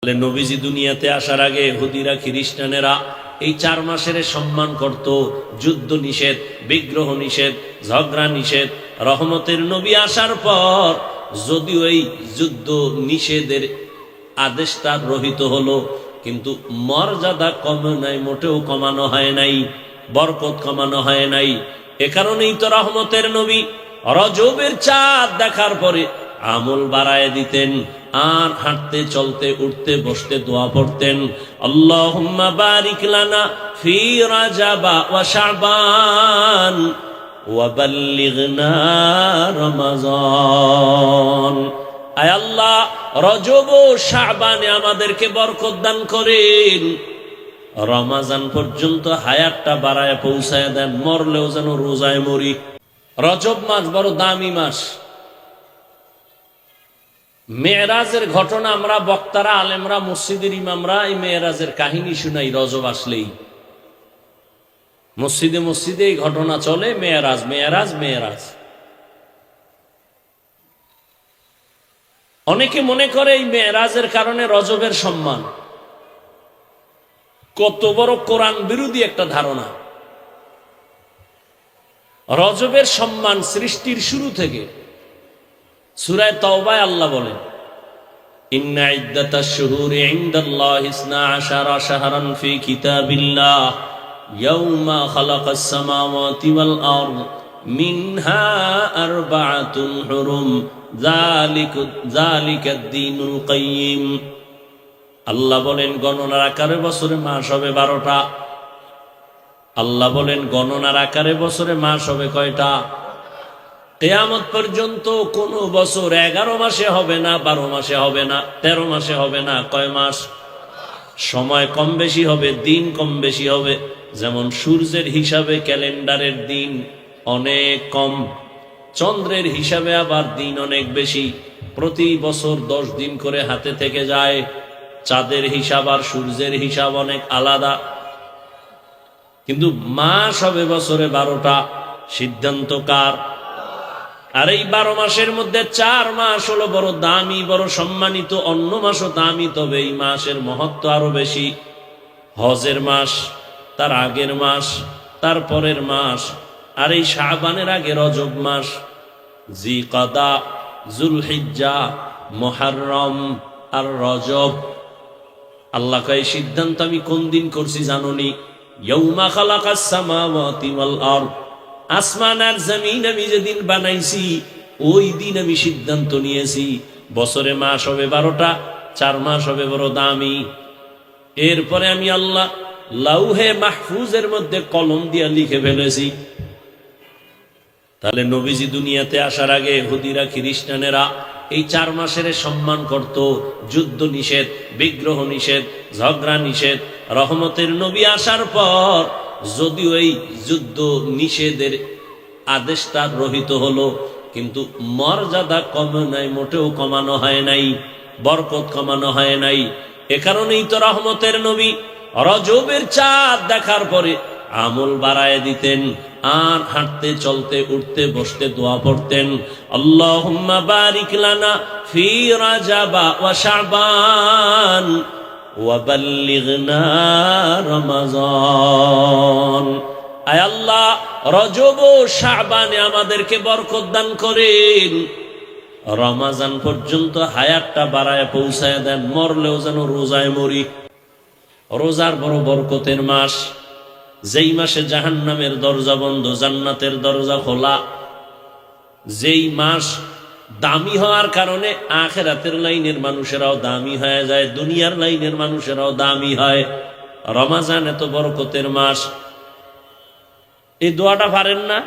নবীজি দুনিয়াতে আসার আগে ইহুদিরা খ্রিস্টানেরা এই 4 মাসের সম্মান করত। যুদ্ধ নিষেধ, বিগ্রহ নিষেধ, ঝগড়া নিষেধ। রহমতের নবী আসার পর যদিও এই যুদ্ধ নিষেধের আদেশটা রহিত হলো, কিন্তু মর্যাদা কমে নাই, মোটেও কমানো হয় নাই, বরকত কমানো হয় নাই। এ কারণেই তো রহমতের নবী রজবের চাঁদ দেখার পরে আমল বাড়ায় দিতেন, আর হাঁটতে চলতে উঠতে বসতে দোয়া পড়তেন, আল্লাহুম্মা বারিক লানা ফি রাজাবা ওয়া শাবান ওয়া বাল্লিগনা রমাজান। আয় আল্লাহ, রজব ও শাবানে আমাদেরকে বরকত দান করেন, রমাজান পর্যন্ত হায়াতটা বাড়ায় পৌঁছায় দেন, মরলেও যেন রোজায় মরি। রজব মাস বড় দামি মাস। মেয়েরাজের ঘটনা আমরা বক্তারা, আলেমরা, মসজিদের ইমামরা এই মেয়েরাজের কাহিনী শুনাই। রজব আসলেই মসজিদে মসজিদে এই ঘটনা চলে, মেয়েরাজ মেয়েরাজ মেয়েরাজ। অনেকে মনে করে এই মেয়েরাজের কারণে রজবের সম্মান। কত বড় কোরআন বিরোধী একটা ধারণা। রজবের সম্মান সৃষ্টির শুরু থেকে। সূরা তাওবায় আল্লাহ বলেন, ইন্না ইদ্দাতাশ শুহুরি ইনদাল্লাহি 12 শাহরান ফি কিতাবিল্লাহ ইয়াওমা খালাকাস সামাওয়াতি ওয়াল আরদ মিনহা আরবাআতুন হুরুম যালিকাদ-দীনুল কাইয়্যিম। আল্লাহ বলেন গণনার আকারে বছরে মাস হবে 12টা। আল্লাহ বলেন গণনার আকারে বছরে মাস হবে কয়টা? কিয়ামত পর্যন্ত কোন বছর 11 মাসে হবে না, 12 মাসে হবে না, 13 মাসে হবে না। কয় মাস? সময় কম বেশি হবে, দিন কম বেশি হবে। যেমন সূর্যের হিসাবে ক্যালেন্ডারের দিন অনেক কম, চন্দ্রের হিসাবে আবার দিন অনেক বেশি। প্রতি বছর 10 দিন করে হাতে থেকে যায়। চাঁদের হিসাব আর সূর্যের হিসাব অনেক আলাদা, কিন্তু মাস হবে বছরে 12টা। সিদ্ধান্ত কার? আর এই 12 মাসের মধ্যে 4 মাস হলো বড় দামি, বড় সম্মানিত। অন্য মাসও দামি, তবে এই মাসের মহত্ব আরো বেশি। হজের মাস, তার আগের মাস, তার পরের মাস, আর এই শাবানের আগে রজব মাস। জিকাদা, জুলহিজ্জা, মুহররম আর রজব। আল্লাহ কয় সিদ্ধান্ত আমি কোন দিন করছি জানোনি? ইয়াউমা খালাকাস সামাওয়াতি ওয়াল আরদ। আসমান আর জমিন আমি যেদিন বানাইছি ওই দিন আমি সিদ্ধান্ত নিয়েছি বছরে মাস হবে 12টা, 4 মাস হবে বড় দামি। এরপরে আমি আল্লাহ লাউহে মাহফুজের মধ্যে কলম দিয়ে লিখে ফেলেছি। তাহলে নবীজি দুনিয়াতে আসার আগে ইহুদিরা খ্রিস্টানেরা এই 4 মাসের সম্মান করত। যুদ্ধ নিষেধ, বিগ্রহ নিষেধ, ঝগড়া নিষেধ। রহমতের নবী আসার পর যদিও এই যুদ্ধ নিষেধের আদেশটা রহিত হলো, কিন্তু মর্যাদা কমে নাই, মোটেও কমানো হয় নাই, বরকত কমানো হয় নাই। এ কারণেই তো রহমতের নবী রজবের চাঁদ দেখার পরে আমল বাড়ায় দিতেন, আর হাঁটতে চলতে উঠতে বসতে দোয়া পড়তেন, আল্লাহুম্মা বারিক লানা ফি রাজাবা ওয়া শাবান ওয়া বাল্লিগনা রমাজান। আয় আল্লাহ, রজব ও শাবানে আমাদেরকে বরকত দান করেন, রমাজান পর্যন্ত হায়াতটা বাড়ায় পৌঁছায় দেন, মরলেও যেন রোজায় মরি। রোজার বড় বরকতের মাস। যেই মাসে জাহান্নামের দরজা বন্ধ, জান্নাতের দরজা খোলা। যেই মাস দামি হওয়ার কারণে আখিরাতের লাইনের মানুষেরাও দামি হয়ে যায়, দুনিয়ার লাইনের মানুষেরাও দামি হয়। রমাজান এত বরকতের মাস। এই দোয়াটা পারেন না?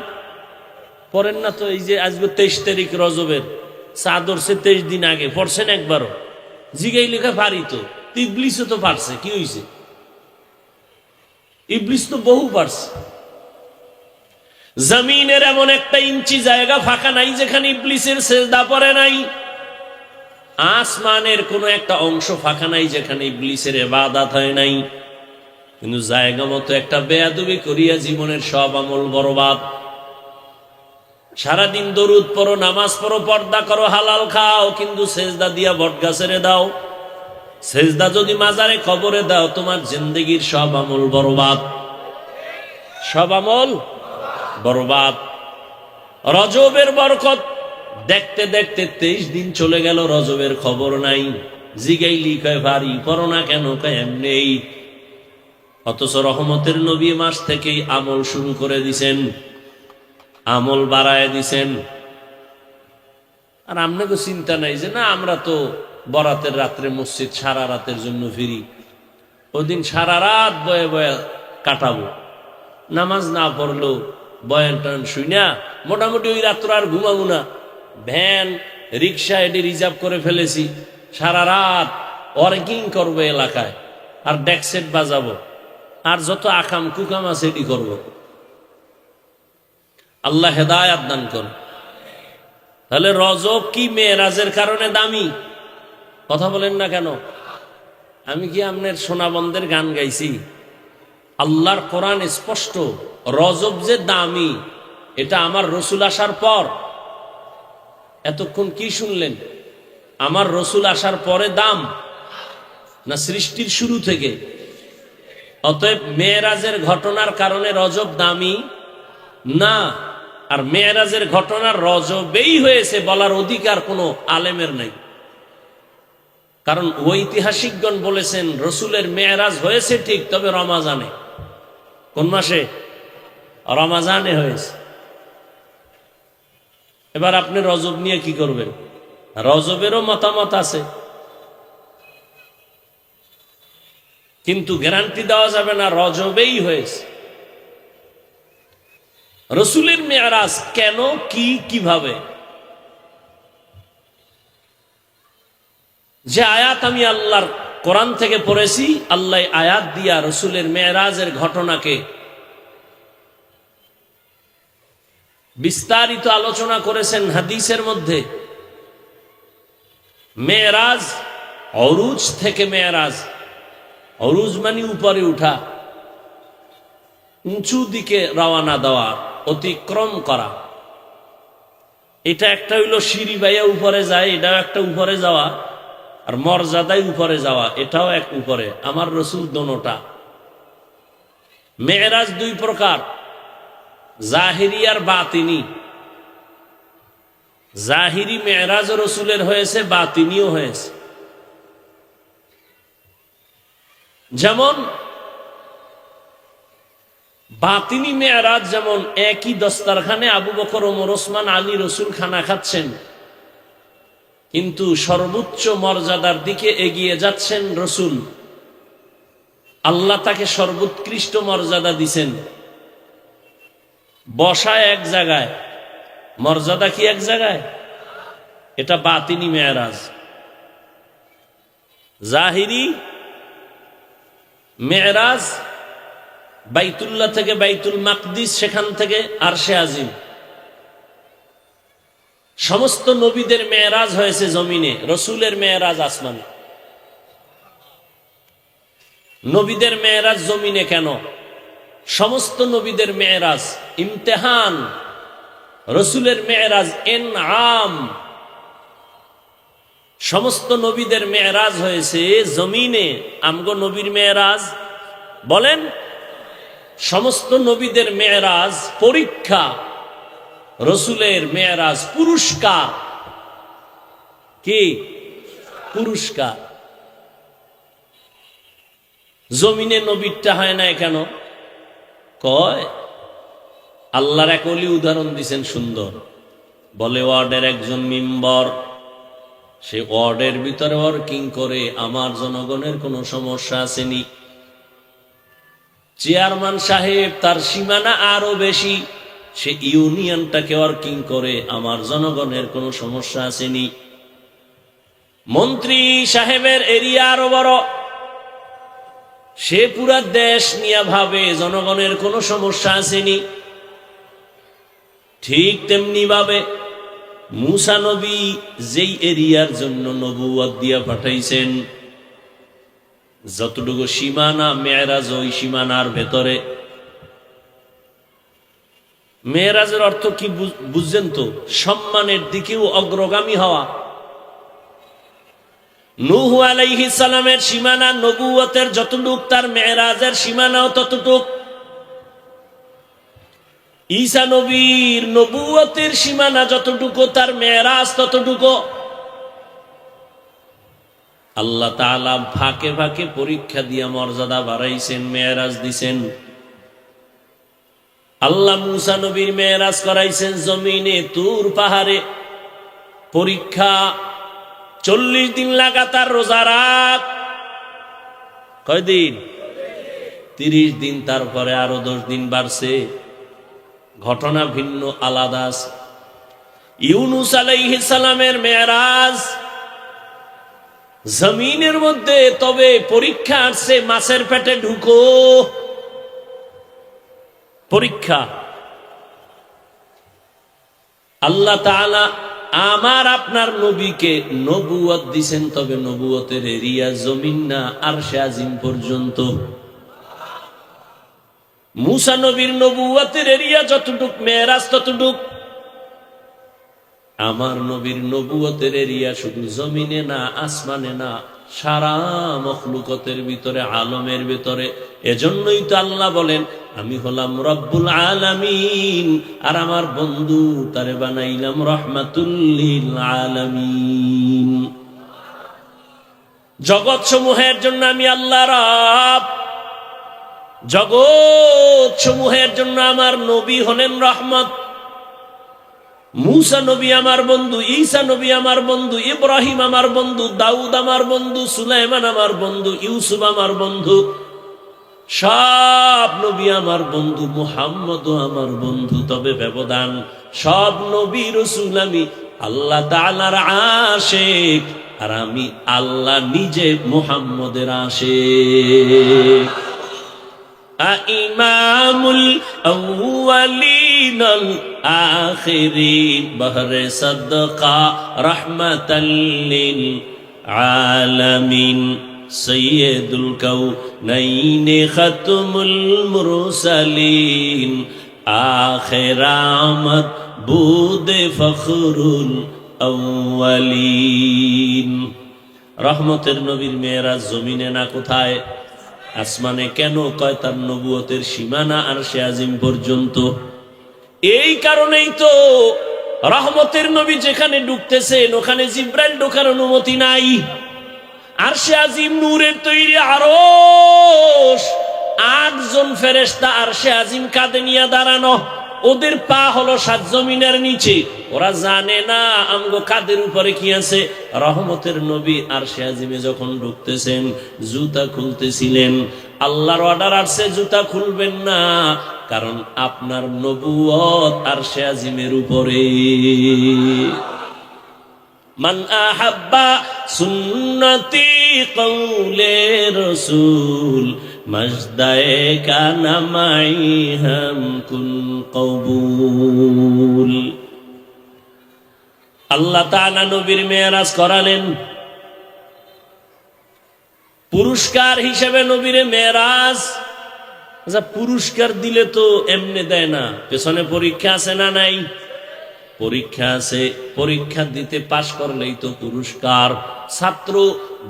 পড়েন না তো? এই যে আজকে 23 তারিখ রজবের, চাদর সে 23 দিন আগে পড়ছেন একবারও? জিগাই লেখা পারি তো। ইবলিসও তো পারছে, কি হয়েছে? ইবলিস তো বহু পারছে। জমিনের এমন একটা ইঞ্চি জায়গা ফাঁকা নাই যেখানে ইবলিসের সেজদা পড়ে নাই। আসমানের কোন একটা অংশ ফাঁকা নাই যেখানে ইবলিসের ইবাদত হয় নাই। কিন্তু জায়গা মতো একটা বেয়াদবি করিয়া জীবনের সব আমল বরবাদ। সারাদিন দরুদ পড়ো, নামাজ পড়ো, পর্দা করো, হালাল খাও, কিন্তু সেজদা দিয়া বটগাছেরে দাও। সেজদা যদি মাজারে কবরে দাও তোমার জিন্দেগির সব আমল বরবাদ, সব আমল বরবাদ। রজবের বরকত দেখতে দেখতে 23 দিন চলে গেল, রজবের খবর নাই। জিগাইলি কয় ভারী পড়ো না কেন, কয় এমনি। অথচ রহমতের নবী মাস থেকেই আমল শুরু করে দিছেন, আমল বাড়ায় দিছেন। আর আপনাকে চিন্তা নাই যে না আমরা তো বরাতের রাত্রে মসজিদ সারা রাতের জন্য ফিরি, ওদিন সারা রাত বয়ে বয়ে কাটাবো, নামাজ না পড়লো বয়ান টান শুই না, মোটামুটি ওই রাত্র আর ঘুমাবো না, ভ্যান রিক্সা এটি রিজার্ভ করে ফেলেছি, সারা রাত ওয়ার্কিং করবো এলাকায়, আর ডেকসেট বাজাবো, আর যত আকাম কুকাম আছে এটি করবো। আল্লাহ হেদায়াত দান করুন। তাহলে রজব কি মেরাজের কারণে দামি? কথা বলেন না কেন? আমি কি আপনার সোনাবন্ধের গান গাইছি? আল্লাহর কোরআন স্পষ্ট, রজব যে দামি এটা আমার রসুল আসার পর। এতক্ষণ কি শুনলেন? আমার রসুল আসার পরে দাম না সৃষ্টির শুরু থেকে? অতএব মেরাজের ঘটনার কারণে রজব দামি না। আর মেরাজের ঘটনার রজবেই হয়েছে বলার অধিকার কোনো আলেমের নাই। কারণ ঐতিহাসিকগণ বলেছেন রসুলের মেরাজ হয়েছে ঠিক, তবে রমাজানে। কোন মাসে? রমাজানে হয়েছে। এবার আপনি রজব নিয়ে কি করবেন? রজবেরও মতামত আছে, কিন্তু গ্যারান্টি দেওয়া যাবে না রজবেই হয়েছে। রসুলের মেরাজ কেন, কি, কিভাবে? যে আয়াত আমি আল্লাহর কোরআন থেকে পড়েছি, আল্লাহ আয়াত দিয়া রসুলের মেরাজের ঘটনাকে বিস্তারিত আলোচনা করেছেন হাদিসের মধ্যে। মেরাজ, অরুজ থেকে মেরাজ, অরুজ মানে উপরে উঠা, উঁচু দিকে রওনা দেওয়া, অতিক্রম করা। এটা একটা হইল সিঁড়ি বাইয়া উপরে যায়, এটাও একটা উপরে যাওয়া, আর মর্যাদায় উপরে যাওয়া, এটাও এক উপরে। আমার রসুল দোনোটা। মেরাজ দুই প্রকার, জাহিরি আর বাতিনি। জাহিরি মেরাজ রসুলের হয়েছে, বাতিনিও হয়েছে। যেমন বাতিনি মেরাজ, যেমন একই দস্তারখানে আবু বকর, ওমর, ওসমান, আলী, রসুল খানা খাচ্ছেন, কিন্তু সর্বোচ্চ মর্যাদার দিকে এগিয়ে যাচ্ছেন রসুল। আল্লাহ তাকে সর্বোৎকৃষ্ট মর্যাদা দিছেন। বসা এক জায়গায়, মর্যাদা কি এক জায়গায়? এটা বাতিনি মেরাজ। জাহিরি মেরাজ বাইতুল্লাহ থেকে বাইতুল মাকদিস, সেখান থেকে আরশে আজিম। সমস্ত নবীদের মেরাজ হয়েছে জমিনে, রসুলের মেরাজ আসমানে। নবীদের মেরাজ জমিনে কেন? সমস্ত নবীদের মেরাজ ইমতেহান, রসুলের মেরাজ ইনআম। সমস্ত নবীদের মেরাজ হয়েছে জমিনে, আমগো নবীর মেরাজ বলেন। সমস্ত নবীদের মেরাজ পরীক্ষা, রসুলের মেরাজ পুরস্কার। কি পুরস্কার? জমিনে নবীরটা হয় না কেন? কয় আল্লাহর এক ওলি উদাহরণ দিছেন সুন্দর। বলে ওয়ার্ডের একজন মেম্বার, সে ওয়ার্ডের ভিতরে ওয়ার্কিং করে, আমার জনগণের কোনো সমস্যা আসেনি। চেয়ারম্যান সাহেব তার সীমানা আরো বেশি, সে ইউনিয়নটাকে ওয়ার্কিং করে, আমার জনগণের কোনো সমস্যা আসেনি। মন্ত্রী সাহেবের এরিয়া আরো বড়, সে পুরা দেশ নিয়ে ভাবে জনগণের কোনো সমস্যা আসেনি। ঠিক তেমনি ভাবে মুসা নবী যেই এরিয়ার জন্য নবুয়ত দিয়া পাঠাইছেন, যতটুকু সীমানা মেরাজ ওই সীমানার ভেতরে। মেরাজের অর্থ কি বুঝছেন তো? সম্মানের দিকেও অগ্রগামী হওয়া। নূহ আলাইহিস সালামের সীমানা নবুয়তের যতটুক, তার মেরাজের সীমানাও ততটুক। ঈসা নবীর নবুয়তের সীমানা যতটুকু, তার মেরাজ ততটুকু। আল্লাহ তাআলা ফাঁকে ফাঁকে পরীক্ষা দিয়া মর্যাদা বাড়াইছেন, মেরাজ দিছেন। আল্লাহ মূসা নবীর মেরাজ করাইছেন জমিনে তুর পাহাড়ে। পরীক্ষা, 40 দিন লাগাতার রোজা রাখ। কয়দিন? 30 দিন, তারপরে আরো 10 দিন বাড়ছে। ঘটনা ভিন্ন, আলাদা আছে। ইউনুস আলাইহিস সালামের মেরাজ জমিনের মধ্যে, তবে পরীক্ষা আসছে, মাছের পেটে ঢুকো। পরীক্ষা। আল্লাহ তাআলা আমার আপনার নবীকে নবুয়ত দিছেন, তবে নবুয়তের এরিয়া জমিন না, আরশে আজিম পর্যন্ত। মূসা নবীর নবুয়তের এরিয়া যতটুক, মেরাজ ততটুক। আমার নবীর নবুয়তের এরিয়া শুধু জমিনে না, আসমানে না, সারা মখলুকতের ভিতরে, আলমের ভিতরে। এজন্যই তো আল্লাহ বলেন, আমি হলাম রব্বুল আলামিন, আর আমার বন্ধু তারে বানাইলাম রহমাতুল লিল আলামিন। জগৎ সমূহের জন্য আমি আল্লাহ রব, জগৎ সমূহের জন্য আমার নবী হলেন রহমত। মূসা নবী আমার বন্ধু, ঈসা নবী আমার বন্ধু, ইব্রাহিম আমার বন্ধু, দাউদ আমার বন্ধু, সুলাইমান আমার বন্ধু, ইউসুফ আমার বন্ধু, সব নবী আমার বন্ধু, মুহাম্মদও আমার বন্ধু। তবে ব্যবধান, সব নবী রাসূল আমি আল্লাহ তাআলার আশিক, আর আমি আল্লাহ নিজে মুহাম্মদের আশিক। ইমামুল আউয়ালিন আল আখিরিন, বহরে সাদকা রাহমাতাল লিল আলামিন, সৈয়দুল কাউনাইন খাতমুল মুরসালিন, আখিরামত বুদে ফখরুল আউয়ালিন। রহমতের নবীর মেরাজ জমিনে না, কোথায়? আসমানে। কেন? কয় তার নবুয়তের সীমানা আরশে আজিম পর্যন্ত। এই কারণেই তো রহমতের নবী যেখানে ঢুকতেছেন, ওখানে জিব্রাইল ঢোকার অনুমতি নাই। আরশে আজিম নূরের তৈরি আরশ, 8 জন ফেরেশতা আরশে আজিম কাঁধে নিয়ে দাঁড়ানো। ওদের পা হলো 7 জমিনের নিচে। ওরা জানে না আমগো কাদের উপরে কি আছে। রহমতের নবী আরশে আজিমে যখন ঢুকতেছেন, জুতা খুলতেছিলেন। আল্লাহর অর্ডার আসছে, জুতা খুলবেন না, কারণ আপনার নবুয়ত আরশে আজিমের উপরে। মান আহাব্বা সুন্নতি কওলে রাসূল, মজদায়ে কানা মাই হাম কুন কবুল। আল্লাহ তাআলা নবীর মেরাজ করালেন, পুরস্কার হিসেবে নবীর মেরাজ। আচ্ছা, পুরস্কার দিলে তো এমনি দেয় না, পেছনে পরীক্ষা আছে না নাই? পরীক্ষা আছে। পরীক্ষা দিতে পাশ করলেই তো পুরস্কার। ছাত্র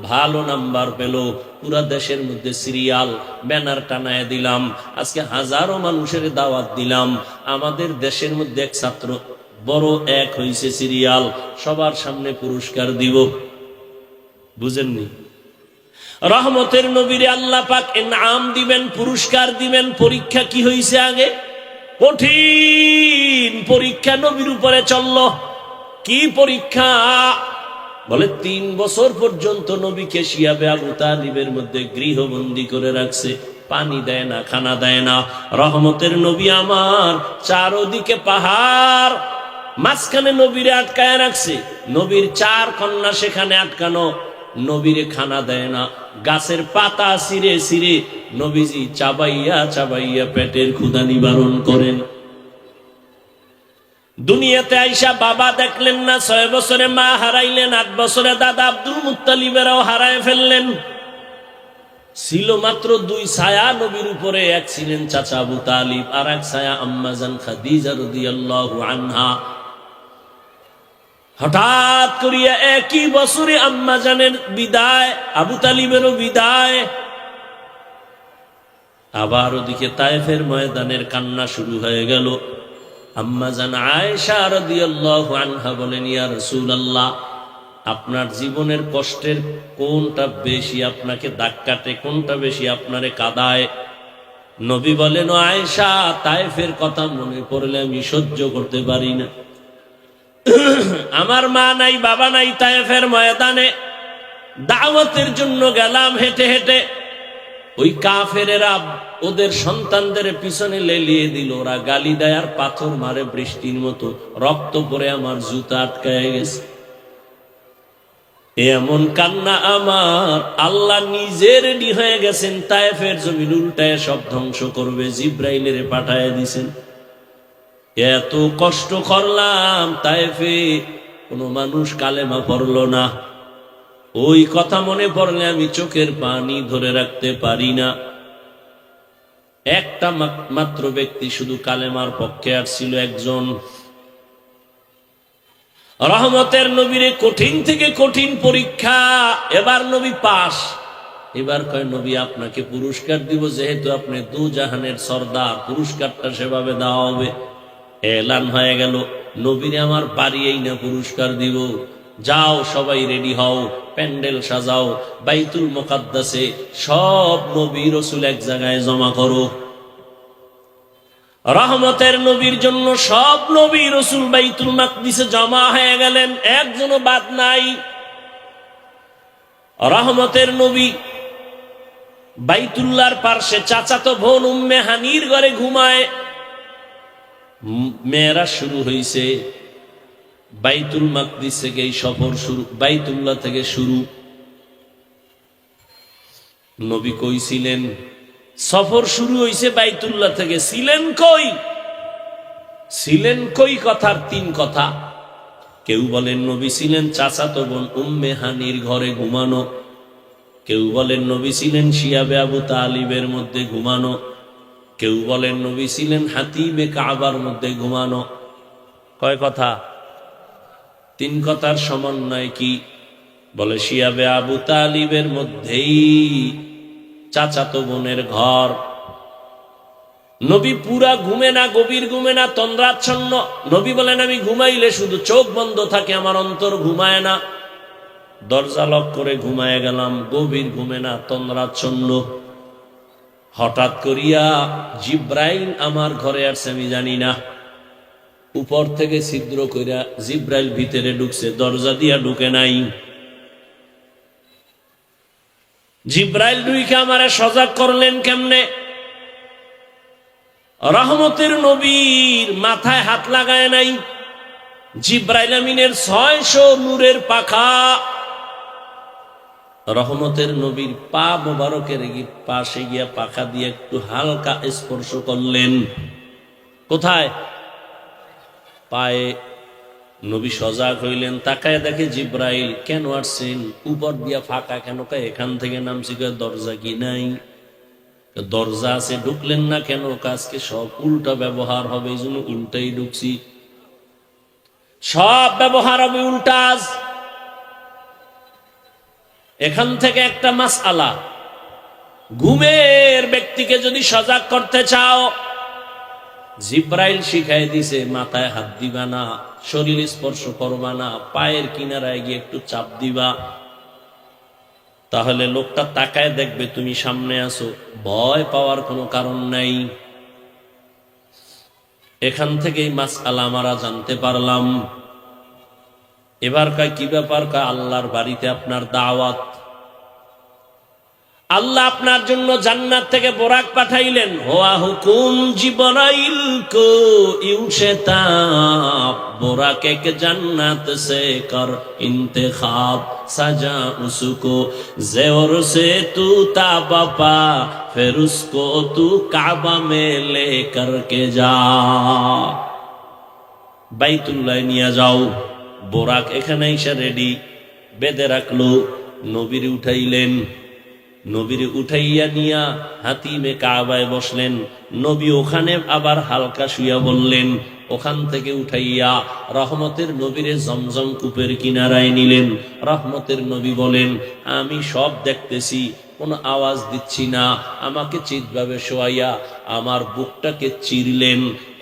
ভালো নাম্বার পেল, পুরা দেশের মধ্যে সিরিয়াল ব্যানার টানায় দিলাম। আজকে হাজারো মানুষের দাওয়াত দিলাম। আমাদের দেশের মধ্যে এক ছাত্র বড় এক হইছে, সিরিয়াল, সবার সামনে পুরস্কার দিব। বুঝেননি? রহমতের নবীরে আল্লাহ পাক ইনাম দিবেন, পুরস্কার দিবেন। পরীক্ষা কি হইছে আগে? কঠিন পরীক্ষা নবীর উপরে চলল। কি পরীক্ষা? বলে 3 বছর পর্যন্ত নবীকে শিয়াবে আবু তালিবের মধ্যে গৃহবন্দী করে রাখছে। পানি দেয় না, খানা দেয় না। রহমতের নবী আমার, চারদিকে পাহাড়, মাঝখানে নবীরে আটকায় রাখছে। নবীর 4 কন্যা সেখানে আটকানো। নবীরে খানা দেয় না, গাছের পাতা ছিঁড়ে ছিঁড়ে নবীজি চাবাইয়া চাবাইয়া পেটের ক্ষুধা নিবারণ করেন। দুনিয়াতে আইসা বাবা দেখলেন না, 6 বছরে মা হারাইলেন, 8 বছরে দাদা আব্দুল মুত্তালিবেরাও হারায় ফেললেন। ছিল মাত্র 2 ছায়া নবীর উপরে, এক ছিলেন চাচা আবু তালিব, আর এক ছায়া আম্মা জান খাদিজা রাদিয়াল্লাহু আনহা। হঠাৎ করিয়া একই বছরে আম্মা জানের বিদায়, আবু তালিবেরও বিদায়। আবার ওদিকে তায়েফের ময়দানের কান্না শুরু হয়ে গেল। আম্মা জান আয়েশা রাদিয়াল্লাহু আনহা বলেন, ইয়া রাসূলুল্লাহ, আপনার জীবনের কষ্টের কোনটা বেশি আপনাকে দাগ কাটে, কোনটা বেশি আপনারে কাঁদায়? নবী বলেন, ও আয়েশা, তায়েফের কথা মনে পড়লে আমি সহ্য করতে পারি না। আমার মা নাই, বাবা নাই, তায়েফের ময়দানে দাওয়াতের জন্য গেলাম হেঁটে হেঁটে। ওই কাফেরেরা ওদের সন্তানদের পিছনে লেলিয়ে দিল, ওরা গালি দেয় আর পাথর মারে বৃষ্টির মতো, রক্ত পরে আমার জুতা আটকায় গেছে। এমন কান্না আমার, আল্লাহ নিজে রেডি হয়ে গেছেন তায়েফের জমিন উল্টায় সব ধ্বংস করবে, জিব্রাইলের পাঠায় দিছেন। এত কষ্ট করলাম, তায়েফে কোনো মানুষ কালেমা পড়ল না। ওই কথা মনে পড়লে আমি চোখের পানি ধরে রাখতে পারি না। একটা মাত্র ব্যক্তি শুধু কালেমার পক্ষে আসছিল, একজন। রহমতের নবীরে কঠিন থেকে কঠিন পরীক্ষা, এবার নবী পাস। এবার কয়, নবী আপনাকে পুরস্কার দিব, যেহেতু আপনি দু জাহানের সর্দার, পুরস্কারটা সেভাবে দেওয়া হবে। এলান হয়ে গেল, নবীরে আমার বাড়িয়েই না পুরস্কার দিব, যাও সবাই রেডি হও, প্যান্ডেল সাজাও, বাইতুল মুকাদ্দাসে সব নবী রাসূল এক জায়গায় জমা করো। রহমতের নবীর জন্য সব নবী রাসূল বাইতুল মাকদিসে জমা হয়ে গেলেন, একজনও বাদ নাই। রহমতের নবী বাইতুল্লাহর পার্শ্বে চাচাতো বোন উম্মে হানির ঘরে ঘুমায়। মেয়েরা শুরু হয়েছে, বাইতুল মাকদিস থেকে এই সফর শুরু, বাইতুল্লাহ থেকে শুরু। নবী কই ছিলেন? সফর শুরু হয়েছে বাইতুল্লাহ থেকে, ছিলেন কই? ছিলেন কই কথার তিন কথা। কেউ বলেন নবী ছিলেন চাচাতো বোন উম্মে হানির ঘরে ঘুমানো, কেউ বলেন নবী ছিলেন শিয়াবে আবু তালিবের মধ্যে ঘুমানো, কেউ বলেন নবী ছিলেন হাতিমে কাবার মধ্যে ঘুমানো। কয় কথা? তিন কথার সমন্বয় কি? বলে শিয়াবে আবু তালিবের মধ্যেই চাচাতো বোনের ঘর। নবী পুরা ঘুমে না, গভীর ঘুমে না, তন্দ্রাচ্ছন্ন। নবী বলেন, আমি ঘুমাইলে শুধু চোখ বন্ধ থাকে, আমার অন্তর ঘুমায় না। দরজা লক করে ঘুমায় গেলাম, গভীর ঘুমে না, তন্দ্রাচ্ছন্ন। হঠাৎ করিয়া জিব্রাইল আমার ঘরে আসছে, আমি জানি না। উপর থেকে ছিদ্র কইরা জিব্রাইল ভিতরে ঢুকছে, দরজা দিয়া ঢুকে নাই। জিব্রাইল ঢুকে আমারে সজাগ করলেন কেমনে? রহমতের নবীর মাথায় হাত লাগায় নাই। জিব্রাইল আমিনের 600 নূরের পাখা রহমতের নবীর পা মোবারকের পাশে গিয়া পাখা দিয়ে একটু হালকা স্পর্শ করলেন। কোথায়? পায়ে। নবী সজাগ হইলেন, তাকায় দেখে জিব্রাইল। কেন আসছেন? উপর দিয়া ফাঁকা কেন? এখান থেকে নামছি। দরজা কি নাই? দরজা আছে, ঢুকলেন না কেন? আজকে সব উল্টা ব্যবহার হবে, এই জন্য উল্টাই ঢুকছি। সব ব্যবহার হবে উল্টা। এখান থেকে একটা মাসআলা, ঘুমের ব্যক্তিকে যদি সজাগ করতে চাও, জিব্রাইল শিখাই দিছে, মাথায় হাত দিবা না, শরীর স্পর্শ করবা না, পায়ের কিনারায় গিয়ে একটু চাপ দিবা। তাহলে লোকটা তাকায় দেখবে তুমি সামনে আছো, ভয় পাওয়ার কোনো কারণ নাই। এখান থেকেই মাসআলা আমরা জানতে পারলাম। এবার কয় কি ব্যাপার? কয় আল্লাহর বাড়িতে আপনার দাওয়াত। আল্লাহ আপনার জন্য জান্নাত থেকে বোরাক পাঠাইলেন। হোয়া হুকুম জিবরাইল কো ইউশতাব, বোরাক এক জান্নাত সে কর ইন্তেখাব, সাজা উসকো ज़ेवर से तू ताबा पा, फिर उसको तू काबा में लेकर के जा। বাইতুল্লাহ নিয়ে যাও। বোরাক এখানে এসে রেডি, বেঁধে রাখলো। নবীর উঠাইলেন। নবীরে উঠাইয়া নিয়া হাতিমে কাবায় বসলেন। নবী ওখানে আবার হালকা শুইয়া বললেন। ওখান থেকে উঠাইয়া রহমতের নবীরে জমজম কূপের কিনারায় নিলেন। রহমতের নবী বলেন, আমি সব দেখতেছি, কোনো আওয়াজ দিচ্ছি না। আমাকে চিৎভাবে শোয়াইয়া আমার বুকটাকে চিরলেন,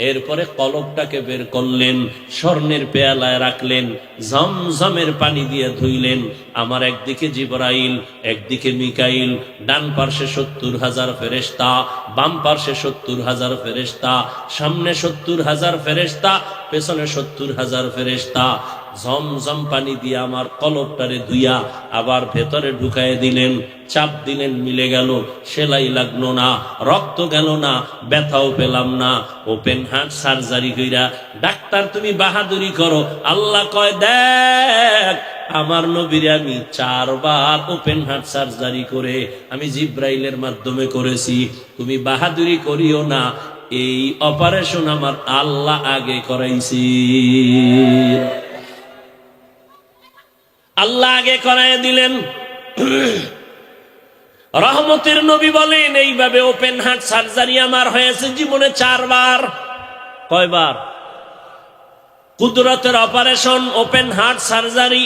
এরপরে কলবটাকে বের করলেন, স্বর্ণের পেয়ালায় রাখলেন, ঝমঝমের পানি দিয়ে ধুইলেন। আমার একদিকে জিবরাইল, একদিকে মিকাইল, ডান পার্শ্বে 70,000 ফেরেশতা, বাম পার্শ্বে 70,000 ফেরেশতা, সামনে 70,000 ফেরেশতা, পেছনে 70,000 ফেরেশতা। ঝমঝম পানি দিয়ে আমার কলবটারে ধুইয়া আবার ভেতরে ঢুকায় দিলেন। চাপ দিলেন, মিলে গেল, সেলাই লাগলো না, রক্ত গেল না, ব্যথাও পেলাম না। ওপেন হার্ট সার্জারি কইরা ডাক্তার তুমি বাহাদুরি করো। আল্লাহ কয়, দেখ আমার নবীরে আমি 4 বার ওপেন হার্ট সার্জারি করে আমি জিব্রাইলের মাধ্যমে করেছি। তুমি বাহাদুরি করিও না, এই অপারেশন আমার আল্লাহ আগে করাইছি। আল্লাহ আগে করায় দিলেন। রহমতের নবী বলেন, এইভাবে ওপেন হার্ট সার্জারি আমার হয়েছে জীবনে 4 বার। কয়বার? কুদরতের অপারেশন, ওপেন হার্ট সার্জারি।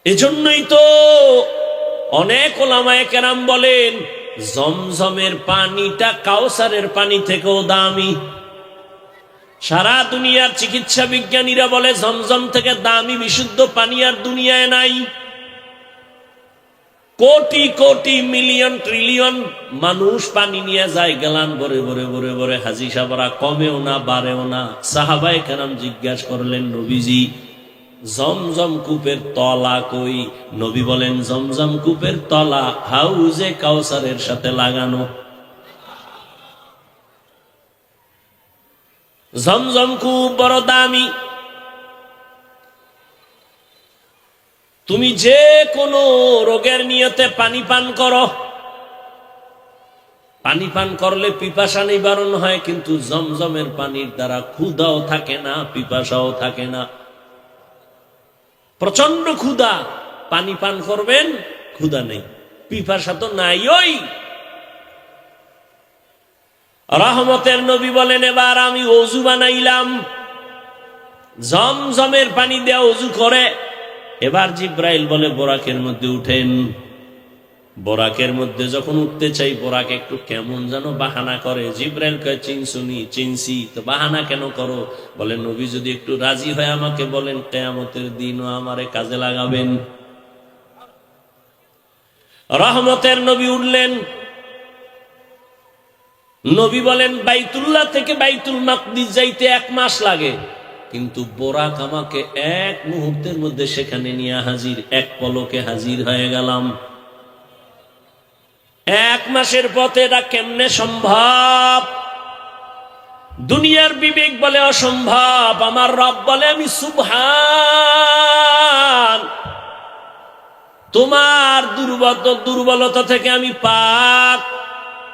এজন্যই তো অনেক ওলামায়ে কেরাম বলেন, জমজমের পানিটা কাউসারের পানি থেকেও দামি। সারা দুনিয়ার চিকিৎসা বিজ্ঞানীরা বলে জমজম থেকে দামি বিশুদ্ধ পানি আর দুনিয়ায় নাই। কোটি কোটি মিলিয়ন ট্রিলিয়ন মানুষ পানি নিয়ে যায় গেলান ভরে ভরে ভরে ভরে, হাজি সাহেবরা কমেও না বাড়েও না। সাহাবায়ে কেরাম জিজ্ঞাসা করলেন, নবীজি জমজম কূপের তলা কই? নবী বলেন, জমজম কূপের তলা হাউজে কাউসারের সাথে লাগানো। জমজম কূপ বড় দামি। তুমি যে কোনো রোগের নিয়তে পানি পান করো, পানি পান করলে পিপাসা নিবারণ হয়, কিন্তু জমজমের পানির দ্বারা ক্ষুধাও থাকে না, পিপাসাও থাকে না। প্রচন্ড ক্ষুধা, পানি পান করবেন, ক্ষুধা নেই, পিপাসা তো নাই। ওই রহমতের নবী বলেন, এবার আমি ওযু বানাইলাম, জমজমের পানি দেয়া ওযু করে। এবার জিব্রাইল বলে, বোরাকের মধ্যে উঠেন। বোরাকের মধ্যে যখন উঠতে চাই, বোরাক একটু কেমন যেন বাহানা করে। জিব্রাইল কয়, চিনসুনি? চিনছি। তো বাহানা কেন করো? বলে, নবী যদি একটু রাজি হয় আমাকে বলেন, কিয়ামতের দিনও আমারে কাজে লাগাবেন। রহমতের নবী উঠলেন। নবী বলেন, বাইতুল্লাহ থেকে বাইতুল মাকদিস যাইতে 1 মাস লাগে, কিন্তু বোরাক আমাকে 1 মুহূর্তের মধ্যে সেখানে নিয়ে হাজির। 1 পলকে হাজির হয়ে গেলাম। 1 মাসের পথে এটা কেমনে সম্ভব? দুনিয়ার বিবেক বলে অসম্ভব, আমার রব বলে আমি সুবহান। তোমার দুর্বলতা থেকে আমি পাক।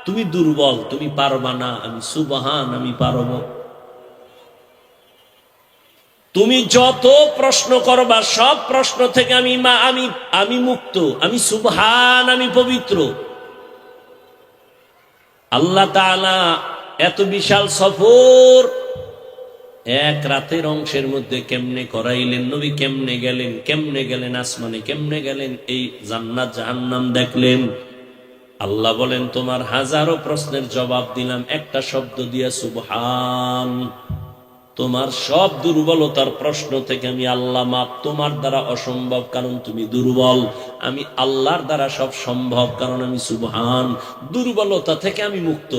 তুমি দুর্বল, তুমি পারবা না, আমি সুবহান, আমি পারব। তুমি যত প্রশ্ন করবা সব প্রশ্ন থেকে আমি মুক্ত, আমি সুবহান, আমি পবিত্র। আল্লাহ তাআলা এত বিশাল সফর 1 রাতের অংশের মধ্যে কেমনে করাইলেন? নবী কেমনে গেলেন আসমানে, কেমনে গেলেন, এই জান্নাত জাহান্নাম দেখলেন। আল্লাহ বলেন, তোমার হাজারো প্রশ্নের জবাব দিলাম একটা শব্দ দিয়া, সুবহান। তোমার সব দুর্বলতার প্রশ্ন থেকে আমি আল্লাহ মাপ। তোমার দ্বারা অসম্ভব, কারণ তুমি দুর্বল। আমি আল্লাহর দ্বারা সব সম্ভব, কারণ আমি সুবহান। দুর্বলতা থেকে আমি মুক্ত।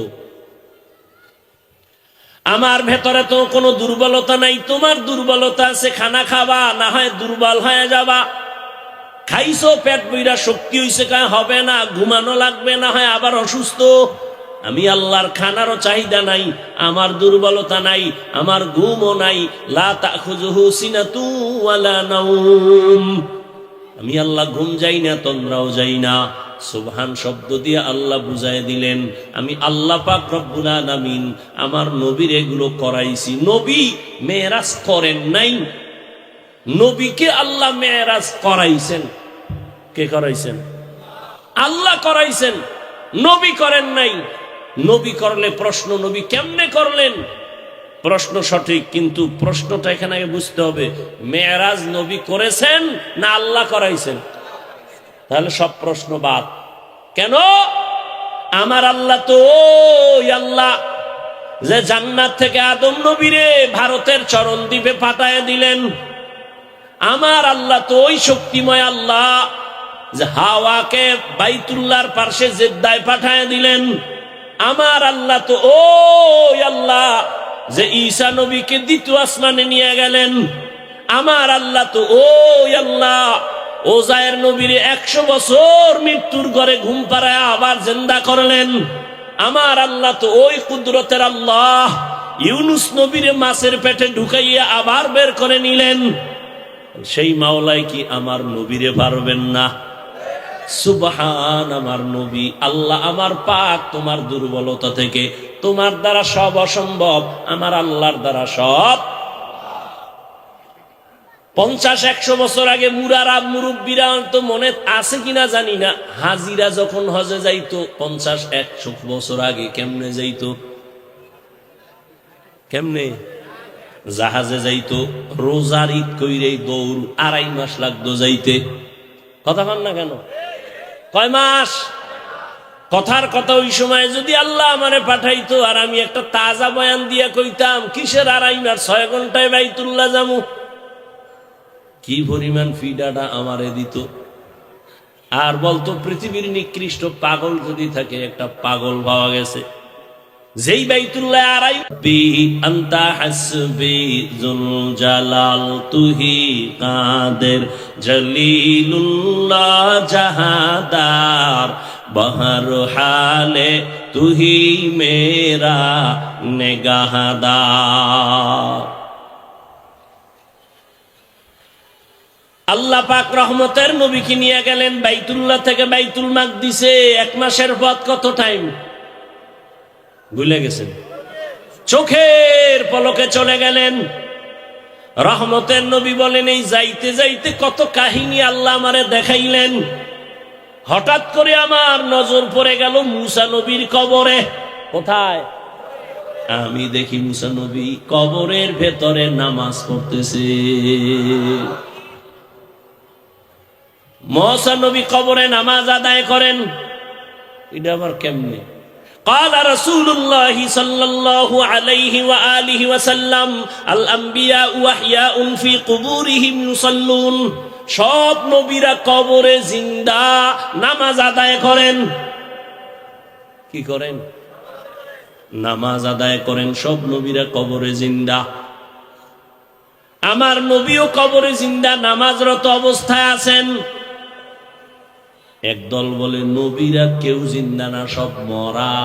আমার ভেতরে তো কোনো দুর্বলতা নাই, তোমার দুর্বলতা আছে। খানা খাবা, না হয় দুর্বল হয়ে যাবা। খাইছো, পেট বইরা শক্তি হইছে, হবে না, ঘুমানো লাগবে, না হয় আবার অসুস্থ। আমি আল্লাহর খানারও চাহিদা নাই, আমার দুর্বলতা নাই, আমার ঘুমও নাই। লা তাখুযুহু সিনাতু ওয়ালা নাওম। আমি আল্লাহ ঘুম যাই না, তন্দ্রাও যাই না। সুবহান শব্দ দিয়ে আল্লাহ বুঝায় দিলেন, আমি আল্লাহ পাক রব্বুল আলামিন আমার নবীর এগুলো করাইছি। নবী মেরাজ করেন নাই, নবীকে আল্লাহ মেরাজ করাইছেন। কে করাইছেন? আল্লাহ করাইছেন, নবী করেন নাই। নবী করলে প্রশ্ন, নবী কেমনে করলেন? প্রশ্ন সঠিক, কিন্তু প্রশ্নটা এখানে আগে বুঝতে হবে, মেরাজ নবী করেছেন না আল্লাহ করাইছেন? তাহলে সব প্রশ্ন বাদ। কেন? আমার আল্লাহ তো ওই আল্লাহ যে জান্নাত থেকে আদম নবীরে ভারতের চরণ দ্বীপে পাঠায় দিলেন। আমার আল্লাহ তো ওই শক্তিময় আল্লাহ যে হাওয়াকে বাইতুল্লাহর পাশে জেদ্দায় পাঠায় দিলেন। আমার আল্লাহ তো ওই আল্লাহ যে ঈসা নবীকে দ্বিতীয় আসমানে নিয়ে গেলেন। আমার আল্লাহ তো ওই আল্লাহ ওজায়ের নবীরে 100 বছর মৃত্যুর ঘরে ঘুম পাড়ায় আবার জিন্দা করলেন। আমার আল্লাহ তো ওই কুদরতের আল্লাহ ইউনুস নবীরে মাছের পেটে ঢুকাইয়া আবার বের করে নিলেন। সেই মাওলাই কি আমার নবীরে পারবেন না? সুবহান আমার নবী। আল্লাহ আমার পাক তোমার দুর্বলতা থেকে, তোমার দ্বারা সব অসম্ভব, আমার আল্লাহর দ্বারা সব। 50-100 বছর আগে মুরারা মুরব্বীরা তো মনে আছে কিনা জানি না, হাজিরা যখন হজে যাইতো 50-100 বছর আগে কেমনে যাইতো? কেমনে? জাহাজে যাইতো, রোজার ঈদ কইরে দৌড় 2.5 মাস লাগতো যাইতে। কথা কন না কেন? কয় মাস? কথার কথা ওই সময় যদি আল্লাহ আমারে পাঠাইতো আর আমি একটা তাজা বয়ান দিয়া কইতাম কিসের 2.5 মাস, 6 ঘন্টায় বাইতুল্লাহ যামু, কি পরিমাণ ফিডাটা আমারে দিত। আর বলতো পৃথিবীর নিকৃষ্ট পাগল যদি থাকে, একটা পাগল পাওয়া গেছে যেই বাইতুল্লাহ 2.5 আন্তা হাসবি জুল জালাল তুহি কাদের জলিলুল্লাহ জাহাদার বহর হালে তুহি মেরা নেগাহদার। আল্লাহ পাক রহমতের নবীকে নিয়ে গেলেন বাইতুল্লাহ থেকে বাইতুল মাকদিসে। 1 মাসের পথ। কত টাইম ভুলে গেছেন? চোখের পলকে চলে গেলেন। রহমতের নবী বলেন, এই যাইতে যাইতে কত কাহিনী আল্লাহ আমারে দেখাইলেন। হঠাৎ করে আমার নজর পড়ে গেল মুসা নবীর কবরে। কোথায়? আমি দেখি মুসা নবী কবরের ভেতরে নামাজ পড়তেছে। মুসা নবী কবরে নামাজ আদায় করেন। এটা আবার কেমনে? قال رسول الله صلى الله عليه وآله وسلم الأنبياء وأحياء في قبورهم يصلون। সব নবীরা কবরে জিন্দা নামাজ আদায় করেন। কি করেন? নামাজ আদায় করেন। সব নবীরা কবরে জিন্দা। আমার নবীও কবরে জিন্দা নামাজরত অবস্থায় আছেন। একদল বলে নবীরা কেউ জিন্দা না, সব মরা।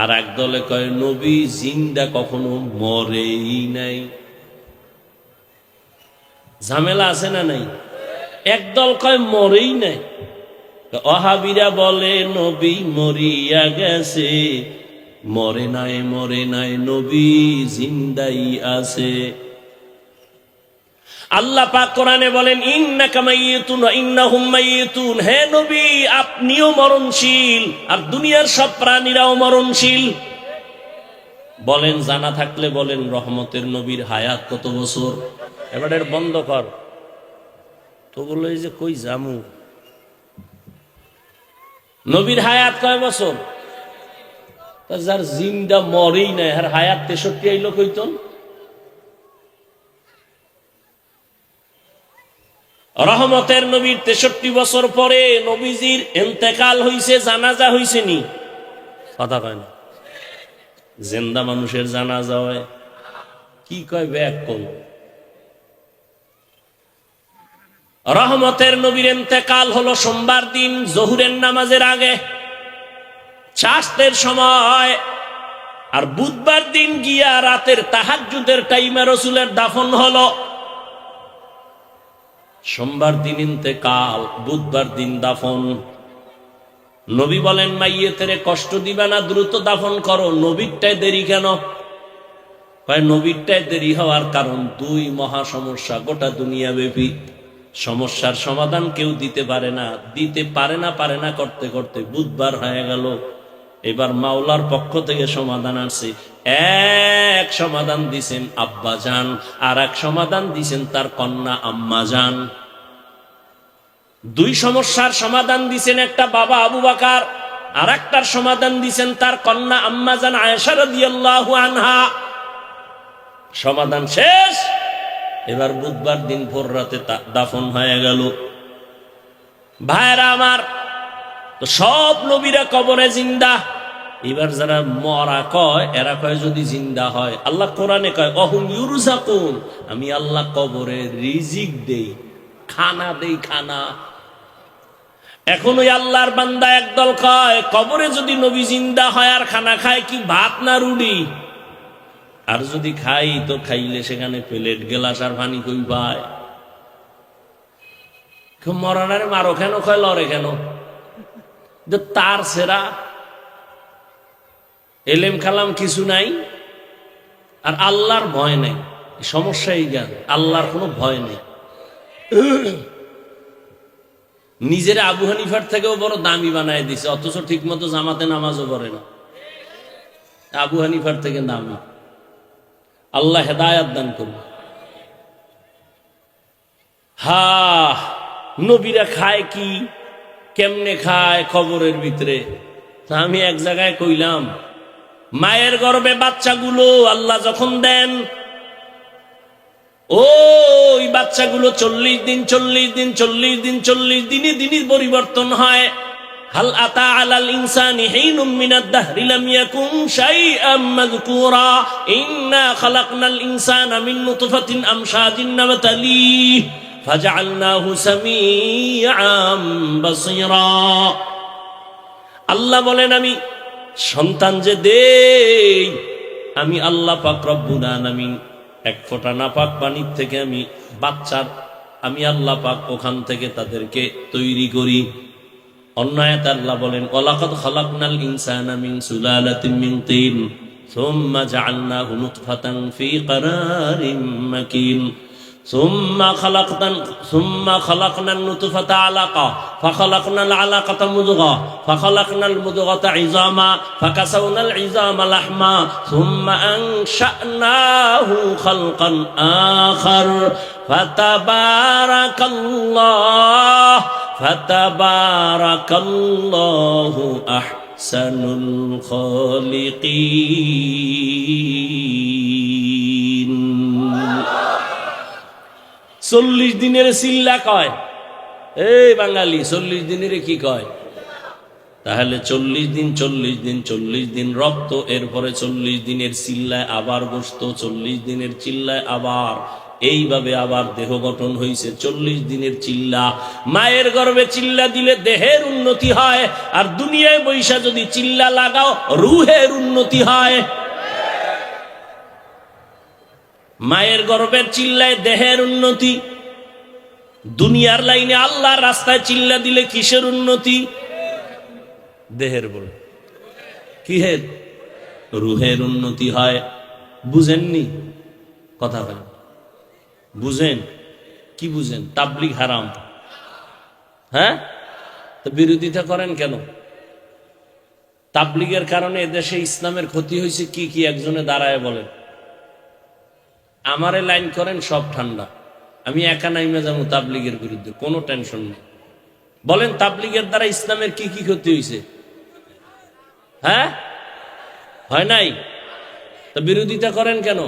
আর একদলে কয় নবী জিন্দা, কখনো মরেই নাই। ঝামেলা আছে না নাই? একদল কয় মরেই নাই। ওহাবীরা বলে নবী মরিয়া গেছে। মরে নাই, মরে নাই, নবী জিন্দাই আছে। আল্লাহ পাক কোরআনে বলেন, ইন্নাকা মাইয়িতুন ওয়া ইন্নাহুম মাইয়িতুন। হে নবী, আপনিও মরণশীল আর দুনিয়ার সব প্রাণীরাও মরণশীল। বলেন, জানা থাকলে বলেন রহমতের নবীর হায়াত কত বছর? এবার এর বন্ধ কর তো বললো এই যে কই জামু। নবীর হায়াত কয় বছর? যার জিন্দা মরেই নাই, আর হায়াত 63 আইলো কইতন। রহমতের নবীর 63 বছর পরে নবীজির ইন্তেকাল হইছে, জানাজা হইছে নি? কথা কয় না। জিন্দা মানুষের জানাজা হয়? কি কয় ব্যাক কোন? রহমতের নবীর ইন্তেকাল হলো সোমবার দিন জোহরের নামাজের আগে, চাষের সময়। আর বুধবার দিন গিয়া রাতের তাহাজ্জুদের টাইমে রাসূলের দাফন হলো। সোমবার দিন ইন্তেকাল, বুধবার দিন দাফন। নবী বলেন, মাইয়েতের কষ্ট দিবা না, দ্রুত দাফন করো। নবীরটায় দেরি কেন? নবীরটায় দেরি হওয়ার কারণ 2 মহা সমস্যা গোটা দুনিয়া ব্যাপী। সমস্যার সমাধান কেউ দিতে পারে না করতে করতে বুধবার হয়ে গেল। এবার মাওলার পক্ষ থেকে সমাধান আসছে। এক সমাধান দিছেন আব্বাজান, আর এক সমাধান দিছেন তার কন্যা আম্মাজান। দুই সমস্যার সমাধান দিছেন একটা বাবা আবু বকর, আর একটার সমাধান দিছেন তার কন্যা আম্মাজান আয়েশা রাদিয়াল্লাহু আনহা। সমাধান শেষ। এবার বুধবার দিন ভোর রাতে দাফন হয়ে গেল। ভাইরা আমার, তো সব নবীরা কবরে জিন্দা। এবার যারা মরা কয়, এরা কয় যদি জিন্দা হয়, আল্লাহ কোরআনে কয় অহুম ইউরজাকুন, আমি আল্লাহ কবরে রিজিক দেই, খানা দেই, খানা। এখন ওই আল্লাহর বান্দা একদল কয় কবরে যদি নবী জিন্দা হয় আর খানা খায়, কি ভাত না রুটি? আর যদি খাই তো খাইলে সেখানে প্লেট গেলাস আর পানি কই পায়? মরানারে মারো কেন, কয় লড়ে কেন? তার সেরা এলেম কালাম কিছু নাই, আর আল্লাহর ভয় নেই। সমস্যা এই জ্ঞান, আল্লাহর কোনো ভয় নেই। নিজের আবু হানিফার থেকেও বড় দামি বানায় দিছে, অথচ ঠিক মতো জামাতে নামাজও পড়ে না। আবু হানিফার থেকে দামি। আল্লাহ হেদায়াত দান করুন। নবীরা খায় কি, কেমনে খায় কবরের ভিতরে? আমি এক জায়গায় কইলাম, মায়ের গর্ভে বাচ্চাগুলো আল্লাহ যখন দেন, ওই বাচ্চাগুলো 40 দিনে দিনই পরিবর্তন হয়। হাল আতা আলাল ইনসানি হিনুম মিনাদ দাহরি লাম ইয়াকুন শাইআম মাযকুরা ইন্না খালাকনাল ইনসানা মিন নুতফাতিন আমশাজিন নাবতালিহি ফাজআলনাহু সামিআম বাসীরা। আল্লাহ বলেন, আমি সন্তান যে দেই, আমি আল্লাহ পাক রব্বুল আলামিন এক ফোঁটা নাপাক পানির থেকে আমি আল্লাহ পাক ওখান থেকে তাদেরকে তৈরি করি। অন্য আয়াতে আল্লাহ বলেন, ওয়ালাকাদ খালাকনাল ইনসানা মিন সুলালাতিন মিন তিন সুম্মা জাআলনাহু নুতফাতান ফি ক্বারারিম মাকিন ثم خلقنا النطفة علقة فخلقنا العلقة مضغة فخلقنا المضغة عظاما فكسونا العظام لحما ثم أنشأناه خلقا آخر فتبارك الله أحسن الخالقين। 40 দিনের চিল্লা কয়, এই বাঙালি 40 দিনের কি কয়? তাহলে 40 দিন রক্ত, এরপরে 40 দিনের চিল্লায় আবার গোশত, 40 দিনের চিল্লায় আবার, এইভাবে আবার দেহ গঠন হয়েছে। 40 দিনের চিল্লা। মায়ের গর্ভে চিল্লা দিলে দেহের উন্নতি হয়, আর দুনিয়ায় বৈশা যদি চিল্লা লাগাও রুহের উন্নতি হয়। মায়ের গর্ভের চিল্লায় দেহের উন্নতি, দুনিয়ার লাইনে আল্লাহর রাস্তায় চিল্লা দিলে কিসের উন্নতি? দেহের। বলে কিহের? রুহের উন্নতি হয়। বুঝেননি কথা? বলেন বুঝেন কি? বুঝেন তাবলীগ হারাম। হ্যাঁ, তো বিরোধিতা করেন কেন? তাবলীগের কারণে এদেশে ইসলামের ক্ষতি হয়েছে কি কি একজনে দাঁড়ায় বলেন। আমারে লাইন করেন, সব ঠান্ডা, আমি একা নাইমে যাবো তাবলীগের বিরুদ্ধে, কোনো টেনশন নেই। বলেন তাবলীগের দ্বারা ইসলামের কি কি ক্ষতি হয়েছে? হ্যাঁ, হয় নাই? তো বিরোধিতা করেন কেন?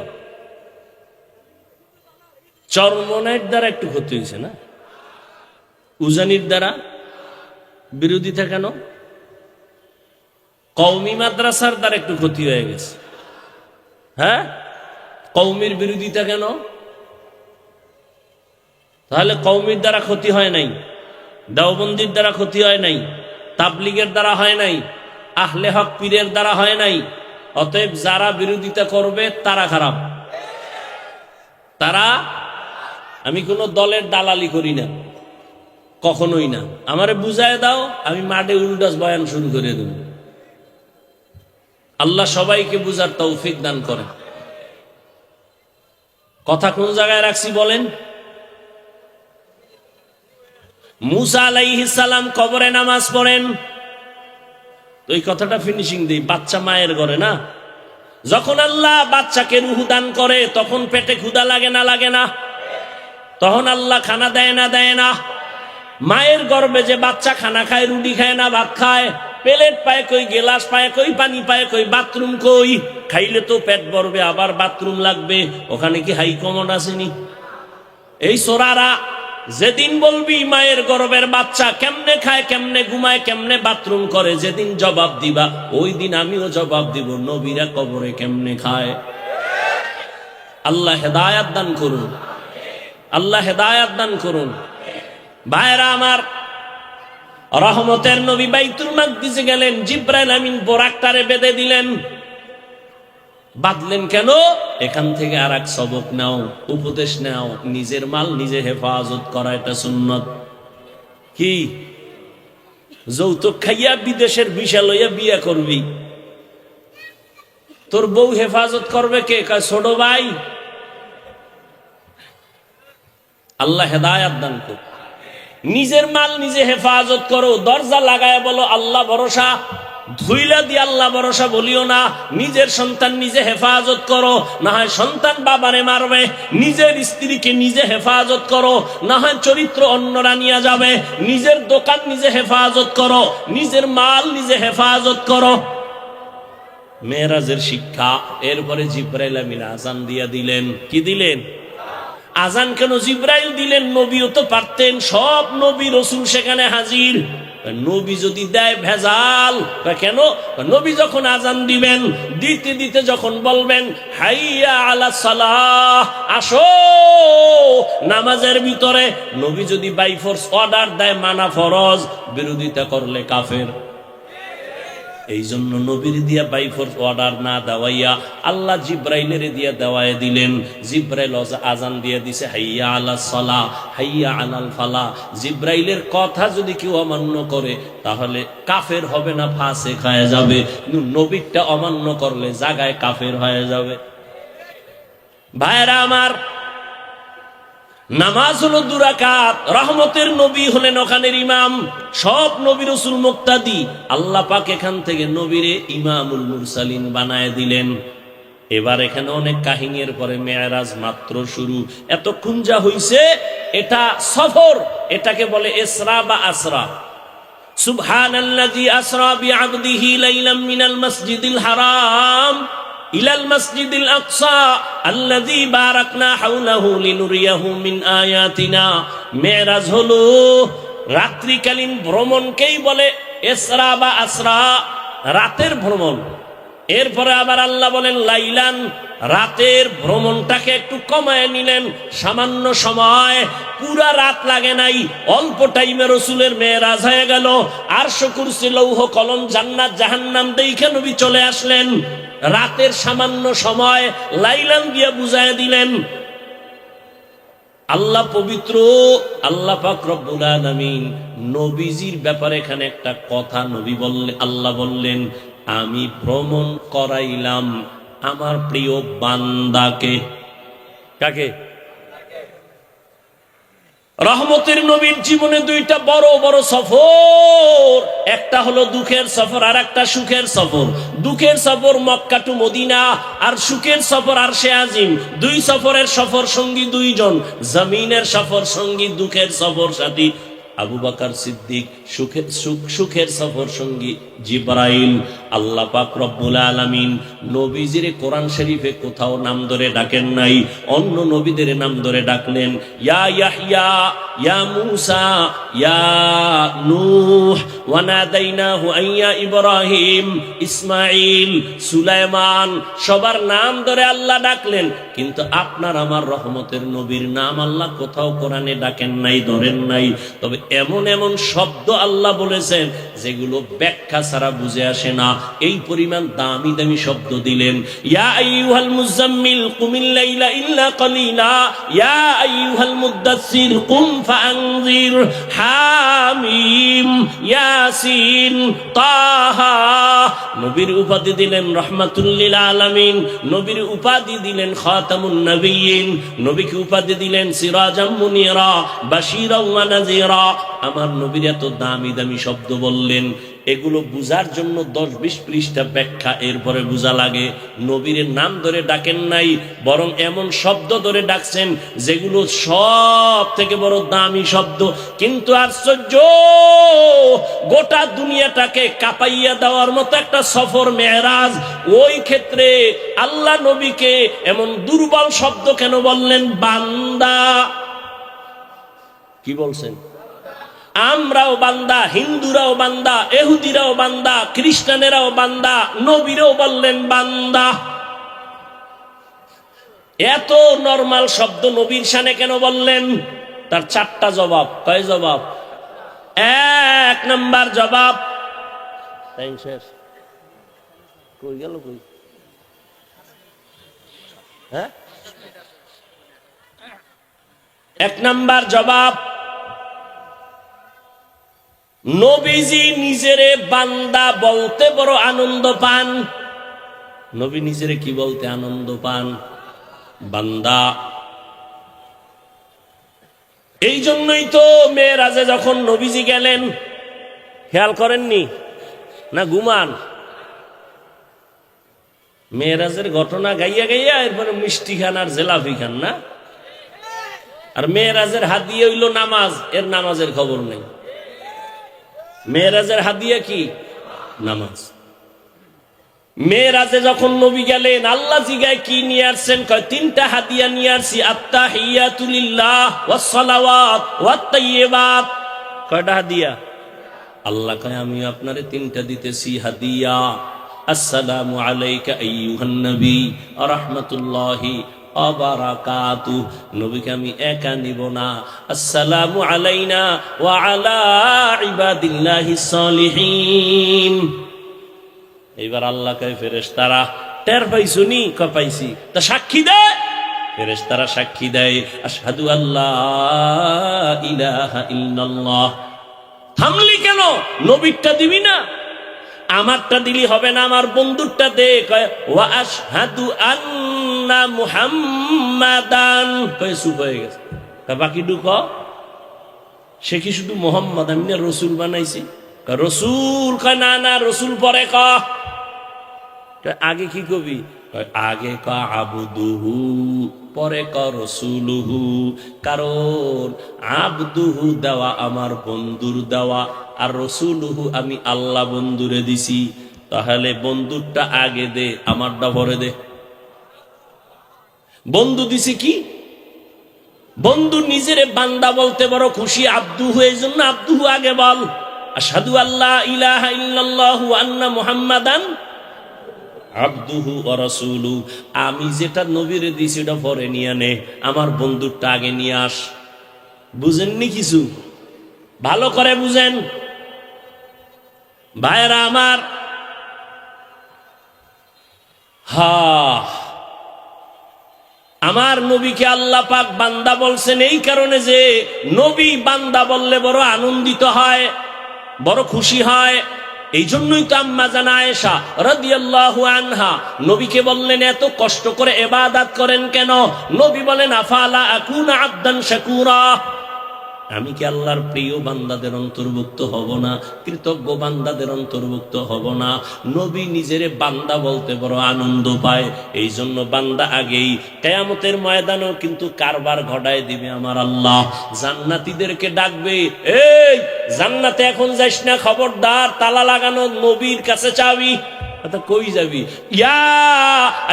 চরমনের দ্বারা একটু ক্ষতি হয়েছে না? উজানির দ্বারা বিরোধিতা কেন? কওমি মাদ্রাসার দ্বারা একটু ক্ষতি হয়ে গেছে। হ্যাঁ, কওমির বিরোধিতা কেন? তাহলে কওমির দ্বারা ক্ষতি হয় নাই, দেওবন্দির দ্বারা ক্ষতি হয় নাই, তাবলীগের দ্বারা হয় নাই, আহলে হক পীরের দ্বারা হয় নাই। অতএব যারা বিরোধিতা করবে তারা খারাপ, তারা। আমি কোনো দলের দালালি করি না, কখনোই না। আমারে বুঝায় দাও, আমি মাঠে উল্টাস বয়ান শুরু করে দেব। আল্লাহ সবাইকে বুঝার তৌফিক দান করেন। কথা কোন জায়গায় রাখছি বলেন? মুসা আলাইহিস সালাম কবরে নামাজ পড়েন। তো এই কথাটা ফিনিশিং দিই, বাচ্চা মায়ের ঘরে না, যখন আল্লাহ বাচ্চাকে রুহু দান করে তখন পেটে ক্ষুধা লাগে না লাগে না? তখন আল্লাহ খানা দেয় না দেয় না? মায়ের গর্ভে যে বাচ্চা খানা খায়, রুটি খায় না ভাত খায়, প্লেট পায় কই, গেলাস পায় কই, পানি পায় কই, বাথরুম কই? খাইলে তো পেট ভরবে, আবার বাথরুম লাগবে, ওখানে কি হাই কমন আসেনি? এই সোরারা যেদিন বলবি মায়ের গর্ভের বাচ্চা কেমনে খায়, কেমনে ঘুমায়, কেমনে বাথরুম করে, যেদিন জবাব দিবা ওই দিন আমিও জবাব দিব নবীরা কবরে কেমনে খায়। আল্লাহ হেদায়াত দান করুন, আল্লাহ হেদায়াত দান করুন। ভাইরা আমার, রহমতের নবী বাইতুল মাকদিসে গেলেন, জিবরাইল আমিন বোরাকটারে বেঁধে দিলেন। বাঁধলেন কেন? এখান থেকে আর এক সবক নাও, উপদেশ নাও, নিজের মাল নিজে হেফাজত করা এটা সুন্নত। কি যৌতুক খাইয়া বিদেশের ভিসা লইয়া বিয়া করবি, তোর বউ হেফাজত করবে কে? কয় ছোট ভাই। আল্লাহ হেদায়াত দান কর। নিজের মাল নিজে হেফাজত করো, দরজা লাগায় বলো আল্লাহ ভরসা, ধুইলা দিয়ে আল্লাহ ভরসা বলিও না। নিজের সন্তান নিজে হেফাজত করো, না হয় সন্তান বাবারে মারবে। নিজের স্ত্রীকে নিজে হেফাজত করো, না হয় চরিত্র অন্যরা নিয়ে যাবে। নিজের দোকান নিজে হেফাজত করো, নিজের মাল নিজে হেফাজত করো। মেরাজের শিক্ষা। এরপরে জিবরাইল আমিন আযান দিয়া দিলেন। কি দিলেন? আজান কেন জিবরাইল দিলেন? নবীও তো পারতেন, সব নবী রসুল সেখানে হাজির। নবী যদি দেয় ভেজাল, কেন? নবী যখন আজান দিবেন, দিতে দিতে যখন বলবেন হাইয়া আলাস সালাহ, আসো নামাজের ভিতরে, নবী যদি বাই ফোর্স অর্ডার দেয় মানা ফরজ, বিরোধিতা করলে কাফের। এই জন্য নবীর দিয়া বাই ফোর্স অর্ডার না দেওয়াইয়া আল্লাহ জিব্রাইলের দিয়া দেওয়ায় দিলেন। জিব্রাইল আজান দিয়ে দিছে হাইয়া আলাস সালাহ, হাইয়া আলাল ফালাহ। জিব্রাইলের কথা যদি কেউ অমান্য করে তাহলে কাফের হবে না, ফাসিক হয়ে যাবে। নবীরটা অমান্য করলে জায়গায় কাফের হয়ে যাবে। ভাইরা আমার, নামাজ হলো 2 রাকাত। রহমতের নবী হলেন ওখানের ইমাম, সব নবী রাসূল মুক্তাদি। আল্লাহ পাক এখান থেকে নবীরে ইমামুল মুরসালিন বানায় দিলেন। এবার এখানে অনেক কাহিনীর পরে মেরাজ মাত্র শুরু। এতক্ষণ যা হইছে এটা সফর, এটাকে বলে ইসরা বা আসরা। সুবহানাল্লাযী আসরা বিআবদিহি লাইলাম মিনাল মাসজিদিল হারাম ইলাল মাসজিদিল আকসা আল্লাযী বারাকনা হাওলাহু লিনুরিয়াহু মিন আয়াতিনা। মেরাজ হলো রাত্রিকালীন ভ্রমণকেই বলে ইসরা বা আসরা, রাতের ভ্রমণ। এরপরে আবার আল্লাহ বলেন লাইলান, রাতের ভ্রমণটাকে একটু কমায় নিলেন, সামান্য সময়, পুরা রাত লাগে নাই, অল্প টাইমে রসুলের মেরাজ হয়ে গেল। আরশ কুরসি লৌহ কলম জান্নাত জাহান্নাম দেখে নবী চলে আসলেন। রাতের সামান্য সময় লাইলান দিয়ে বুঝায় দিলেন। আল্লাহ পবিত্র, আল্লাহ পাক রব্বুল আলামিন নবীজির ব্যাপারে এখানে একটা কথা নবী বললেন, আল্লাহ বললেন আমি ভ্রমণ করাইলাম আমার প্রিয় বান্দাকে। কাকে? রহমতের নবীর জীবনে 2টা বড় বড় সফর, একটা হলো দুঃখের সফর আর একটা সুখের সফর। দুঃখের সফর মক্কা টু মদিনা, আর সুখের সফর আরশে আজিম। 2 সফরের সফর সঙ্গী 2 জন, জমিনের সফর সঙ্গী দুঃখের সফর সাথী আবু বকর সিদ্দিক, সুখের সফর সঙ্গী জিবরাইল। আল্লাহ পাক রব্বুল আলামিন নবীজির কোরআন শরীফে কোথাও নাম ধরে ডাকেন নাই, অন্য নবীদের নাম ধরে ডাকলেন। ইয়া ইয়াহইয়া, ইয়া মূসা, ইয়া নূহ, ওয়া নাদাইনাহু আইয়া ইব্রাহিম, ইসমাঈল, সুলাইমান, সবার নাম ধরে আল্লাহ ডাকলেন। কিন্তু আপনার আমার রহমতের নবীর নাম আল্লাহ কোথাও কোরআনে ডাকেন নাই, ধরেন নাই। তবে এমন এমন শব্দ আল্লাহ বলেছেন যেগুলো ব্যাখ্যা ছাড়া বুঝে আসে না, এই পরিমাণ দামি দামি শব্দ দিলেন। ইয়া আইয়ুহাল মুজাম্মিল কুমিল লাইলা ইল্লা কালিলা, ইয়া আইয়ুহাল মুদ্দাসসির কুম ফাআনজির, হামিম, ইয়াসিন, তাহা। নবীর উপাধি দিলেন রাহমাতুল লিল আলামিন, নবীর উপাধি দিলেন খাতামুন নবিয়্যিন, নবীকে উপাধি দিলেন সিরাজাম মুনিরা, বাশীরাও ওয়া নাযীরা। আমার নবীর এত দামি দামি শব্দ বললেন, এগুলো বুঝার জন্য 10-20 পৃষ্ঠা ব্যাখ্যা, এরপরে বুঝা লাগে। নবীর নাম ধরে ডাকেন নাই, বরং এমন শব্দ ধরে ডাকছেন যেগুলো সব থেকে বড় দামি শব্দ। কিন্তু আশ্চর্য, গোটা দুনিয়াটাকে কাঁপাইয়া দেওয়ার মতো একটা সফর মেরাজ, ওই ক্ষেত্রে আল্লাহ নবীকে এমন দুর্বল শব্দ কেন বললেন? বান্দা। কি বলছেন? আমরাও বান্দা, হিন্দুরাও বান্দা, এহুদিরাও বান্দা, খ্রিস্টানেরাও বান্দা, নবীরাও বললেন বান্দা। এত নরমাল শব্দ নবীর শানে কেন বললেন? তার 4টা জবাব। কয় জবাব? 1 নাম্বার জবাব, টাইম শেষ। কই গেল কই? হ্যাঁ, 1 নাম্বার জবাব, নবীজি নিজেরে বান্দা বলতে বড় আনন্দ পান। নবী নিজেরে কি বলতে আনন্দ পান? বান্দা। এই জন্যই তো মেরাজে যখন নবীজি গেলেন, খেয়াল করেননি না ঘুমান? মেরাজের ঘটনা গাইয়া গাইয়া এরপরে মিষ্টি খান আর জেলাফি খান না? আর মেরাজের হাদিয়া হইল নামাজ, এর নামাজের খবর নেই। মেরাজের হাদিয়া কি? নামাজ। মেরাজে যখন নবী গেলেন, আল্লাহ জিগায় কি নিয়ে আসছেন? কয় 3টা হাদিয়া নিয়ে আসছি, আত্তাহিয়াতু লিল্লাহ ওয়াস সালাওয়াত ওয়াত তাইয়্যিবাত। কয়টা হাদিয়া? আল্লাহ কয় আমি আপনারে 3টা দিতেছি হাদিয়া। আসসালামু আলাইকা আইয়ুহান নবী ওয়া রাহমাতুল্লাহি ওয়া বারাকাতুহু। নবীকে আমি একা নিব না, আসসালামু আলাইনা ওয়া আলা ইবাদিল্লাহিস সালিহিন। এইবার আল্লাহ কয় ফেরেশতারা, টের পাইছুনি? কয় পাইছি। তা সাক্ষী দেয়? ফেরেশতারা সাক্ষী দেয়, আশহাদু আল্লা ইলাহা ইল্লাল্লাহ। থামলি কেন? নবীরটা দিবি না? আমারটা দিলি হবে না, আমার বন্ধুরটা দে। কয় ওয়া আশহাদু আন্না মুহাম্মাদান। কয় চুপ হয়ে গেছে। বাকি ঢুক, সে কি শুধু মোহাম্মদ, আমি না রসুল বানাইছি? রসুল। কয় না না, রসুল পরে ক। আগে কি কবি? আগে ক আবদুহু, পরে ক রসুলুহু। কারণ আবদুহু দেওয়া আমার বন্ধুর দেওয়া, আর রসুলুহু আমি আল্লাহ বন্ধুরে দিছি। তাহলে বন্ধুরটা আগে দে, আমারটা পরে দে। বন্ধু দিছি কি? বন্ধু নিজেরে বান্দা বলতে বড় খুশি, আব্দুহু, এই জন্য আব্দুহু আগে বল। আশহাদু আল্লা ইলাহা ইল্লাল্লাহু ওয়া আন্না মুহাম্মাদান আবদুহু ওয়া রাসূলুহু। আমি যেটা নবীরে দিছি ওটা পরে নিয়ে নে, আমার বন্ধুরটা আগে নিয়ে আস। বুঝেননি কিছু? ভালো করে বুঝেন ভাইরা আমার। আমার নবীকে আল্লাহ পাক বান্দা বলছেন এই কারণে যে নবী বান্দা বললে বড় আনন্দিত হয়, বড় খুশি হয়। এই জন্যই তো আম্মা জান আয়েশা রাদিয়াল্লাহু আনহা নবীকে বললেন, এত কষ্ট করে ইবাদত করেন কেন? নবী বলেন, আফালা আকুনা আবদান শাকুরা। আমি কি আল্লাহর প্রিয় বান্দাদের অন্তর্ভুক্ত হব না? কৃতজ্ঞ বান্দাদের অন্তর্ভুক্ত হব না? নবী নিজেরে বান্দা বলতে বড় আনন্দ পায়। এই জন্য বান্দা আগেই কিয়ামতের ময়দানেও কিন্তু কারবার ঘটায় দিবে আমার আল্লাহ। জান্নাতীদেরকে ডাকবে, এই জান্নাতে এখন যাইস না, খবরদার, তালা লাগানো, নবীর কাছে চাবি। কই যাবি? ইয়া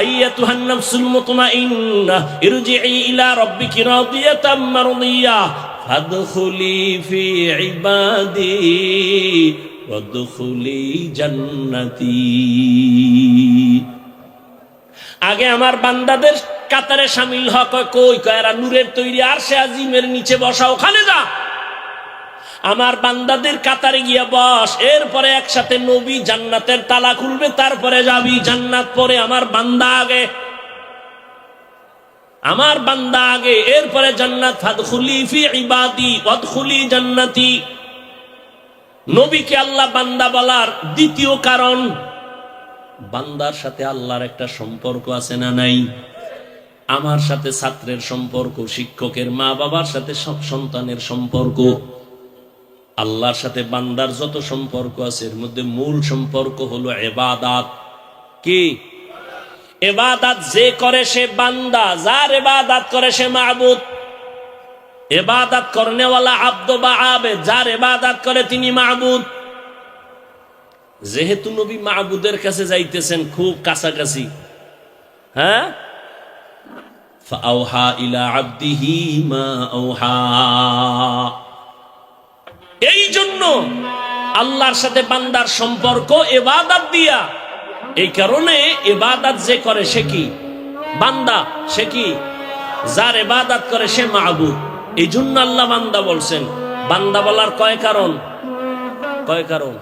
আইয়াতুহান নাফসুল মুতমাইন্নাহ ইরজিই ইলা রাব্বিকি রাদিয়াতাম মারদিয়া ফাদখুলি ফি ইবাদি ওয়াদখুলি জান্নাতি। আগে আমার বান্দাদের কাতারে শামিল হ। কই? কয় এরা নূরের তৈরি আরশে আজিমের নিচে বসা, ওখানে যা। আমার বান্দাদের কাতারে গিয়া বস, এরপরে একসাথে নবী জান্নাতের তালা খুলবে, তারপরে যাবি জান্নাত। পরে আমার বান্দা আগে, আমার বান্দা আগে, এরপরে জান্নাত। ফাদখুলি ফি ইবাদি ওয়াদখুলি জান্নাতি। নবীকে আল্লাহ বান্দা বলার দ্বিতীয় কারণ, বান্দার সাথে আল্লাহর একটা সম্পর্ক আছে না নাই? আমার সাথে ছাত্রের সম্পর্ক, শিক্ষকের, মা বাবার সাথে সন্তানের সম্পর্ক, আল্লাহর সাথে বান্দার যত সম্পর্ক আছে এর মধ্যে মূল সম্পর্ক হলো ইবাদত। কি ইবাদত? যে করে সে বান্দা, যার ইবাদত করে সে মাবুদ। ইবাদত করনেওয়ালা আব্দ বা আবেদ, যার ইবাদত করে তিনি মাবুদ। যেহেতু নবী মাবুদের কাছে যাইতেছেন, খুব কাছাকাছি, হ্যাঁ, ফাআওহা ইলা আবদিহি মা আওহা। এই জন্য আল্লাহর সাথে বান্দার সম্পর্ক ইবাদত দিয়া। এই কারণে ইবাদত যে করে সে কি বান্দা, সে কি যার ইবাদত করে সে মাবুদ। এই জন্য আল্লাহ বান্দা বলছেন। বান্দা বলার কয় কারণ? কয় কারণ?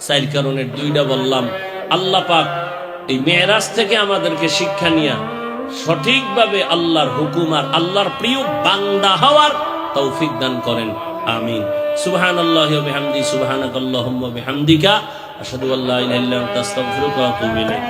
4 কারণের 2টা বললাম। আল্লাহ পাক এই মেরাজ থেকে আমাদেরকে শিক্ষা নিয়া সঠিকভাবে আল্লাহর হুকুম আর আল্লাহর প্রিয় বান্দা হওয়ার তৌফিক দান করেন। আমিন। সুবহানাল্লাহি ওয়া বিহামদিহি, সুবহানাকাল্লাহুম্মা ওয়া বিহামদিকা, আশহাদু আল্লা ইলাহা ইল্লা আনতা, আস্তাগফিরুকা ওয়া আতুবু ইলাইক।